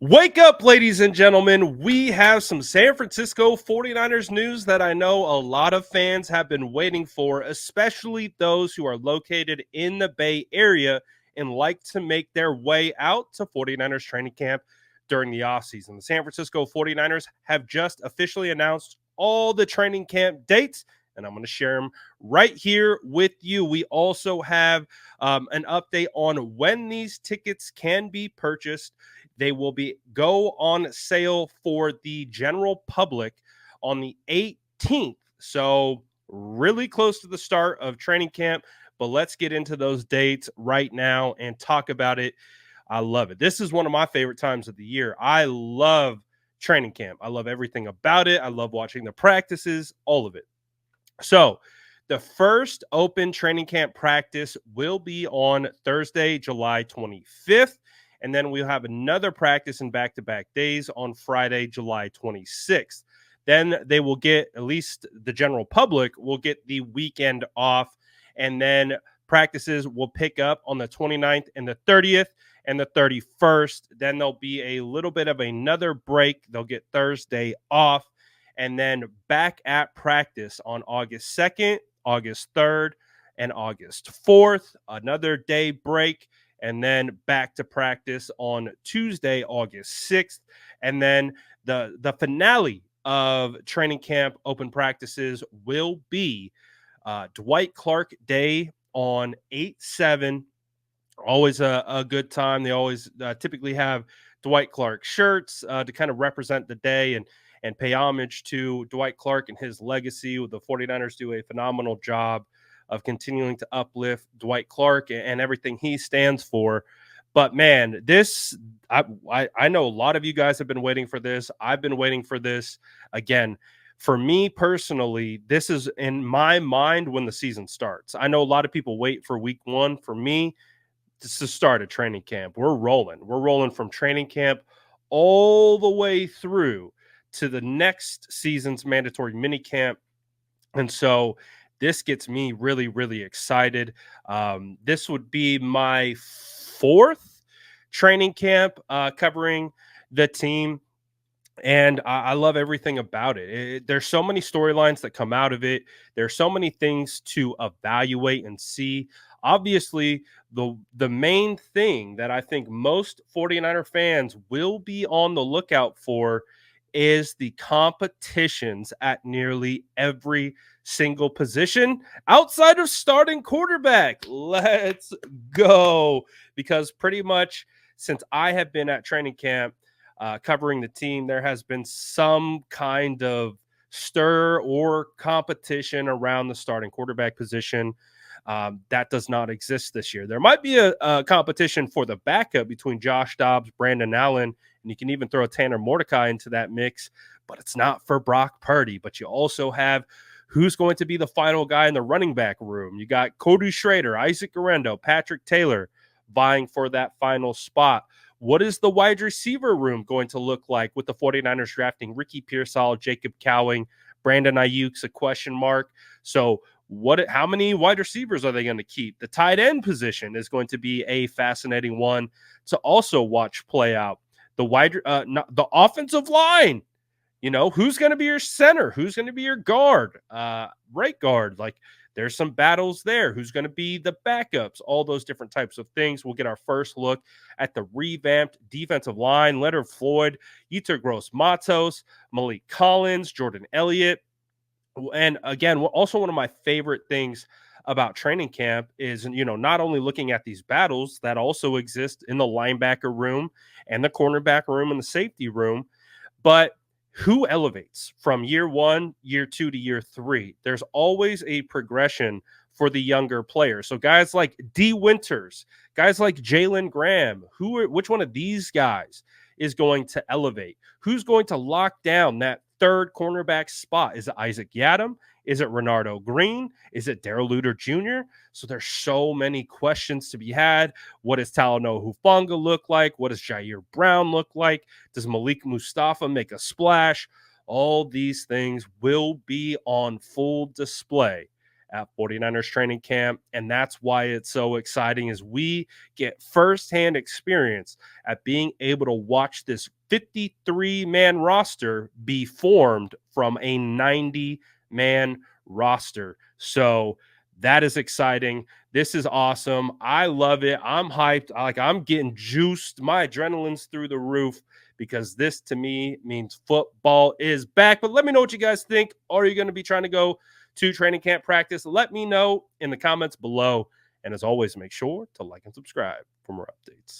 Wake up, ladies and gentlemen. We have some San Francisco 49ers news that I know a lot of fans have been waiting for, especially those who are located in the Bay Area and like to make their way out to 49ers training camp during the offseason. The San Francisco 49ers have just officially announced all the training camp dates, and I'm going to share them right here with you. We also have an update on when these tickets can be purchased. They will go on sale for the general public on the 18th. So really close to the start of training camp, but let's get into those dates right now and talk about it. I love it. This is one of my favorite times of the year. I love training camp. I love everything about it. I love watching the practices, all of it. So, the first open training camp practice will be on Thursday, July 25th. And then we'll have another practice in back-to-back days on Friday, July 26th. Then they will get, at least the general public, will get the weekend off. And then practices will pick up on the 29th and the 30th and the 31st. Then there'll be a little bit of another break. They'll get Thursday off. And then back at practice on August 2nd, August 3rd, and August 4th. Another day break. And then back to practice on Tuesday, August 6th. And then the finale of training camp open practices will be Dwight Clark Day on 8/7. Always a good time. They always typically have Dwight Clark shirts to kind of represent the day and pay homage to Dwight Clark and his legacy. The 49ers do a phenomenal job of continuing to uplift Dwight Clark and everything he stands for. But man, I know a lot of you guys have been waiting for this. I've been waiting for this. Again, for me personally, this is in my mind when the season starts. I know a lot of people wait for week one. For me, this is the start of training camp. We're rolling. We're rolling from training camp all the way through to the next season's mandatory mini camp. And so this gets me really, really excited. This would be my fourth training camp covering the team. And I love everything about it. There's so many storylines that come out of it. There's so many things to evaluate and see. Obviously, the main thing that I think most 49er fans will be on the lookout for is the competitions at nearly every single position outside of starting quarterback. Let's go. Because pretty much since I have been at training camp, covering the team, there has been some kind of stir or competition around the starting quarterback position. That does not exist this year. There might be a competition for the backup between Josh Dobbs, Brandon Allen, and you can even throw Tanner Mordecai into that mix, but it's not for Brock Purdy. But you also have who's going to be the final guy in the running back room. You got Cody Schrader, Isaac Guerendo, Patrick Taylor vying for that final spot. What is the wide receiver room going to look like with the 49ers drafting Ricky Pearsall, Jacob Cowing, Brandon Ayuk's a question mark. So how many wide receivers are they going to keep? The tight end position is going to be a fascinating one to also watch play out. The offensive line, who's going to be your center? Who's going to be your guard? Right guard, like there's some battles there. Who's going to be the backups? All those different types of things. We'll get our first look at the revamped defensive line. Leonard Floyd, Yetur Gross-Matos, Malik Collins, Jordan Elliott. And again, also one of my favorite things about training camp is, not only looking at these battles that also exist in the linebacker room and the cornerback room and the safety room, but who elevates from year one, year two to year three. There's always a progression for the younger players. So guys like D. Winters, guys like Jalen Graham, which one of these guys is going to elevate? Who's going to lock down that third cornerback spot? Is it Isaac Yiadom? Is it Renardo Green? Is it Darrell Luter Jr.? So there's so many questions to be had. What does Talanoa Hufanga look like? What does Jair Brown look like? Does Malik Mustafa make a splash? All these things will be on full display at 49ers training camp. And that's why it's so exciting is we get firsthand experience at being able to watch this 53-man roster be formed from a 90-man roster. So that is exciting. This is awesome. I love it. I'm hyped. I'm getting juiced. My adrenaline's through the roof because this to me means football is back. But let me know what you guys think. Are you going to be trying to go to training camp practice? Let me know in the comments below. And as always, make sure to like and subscribe for more updates.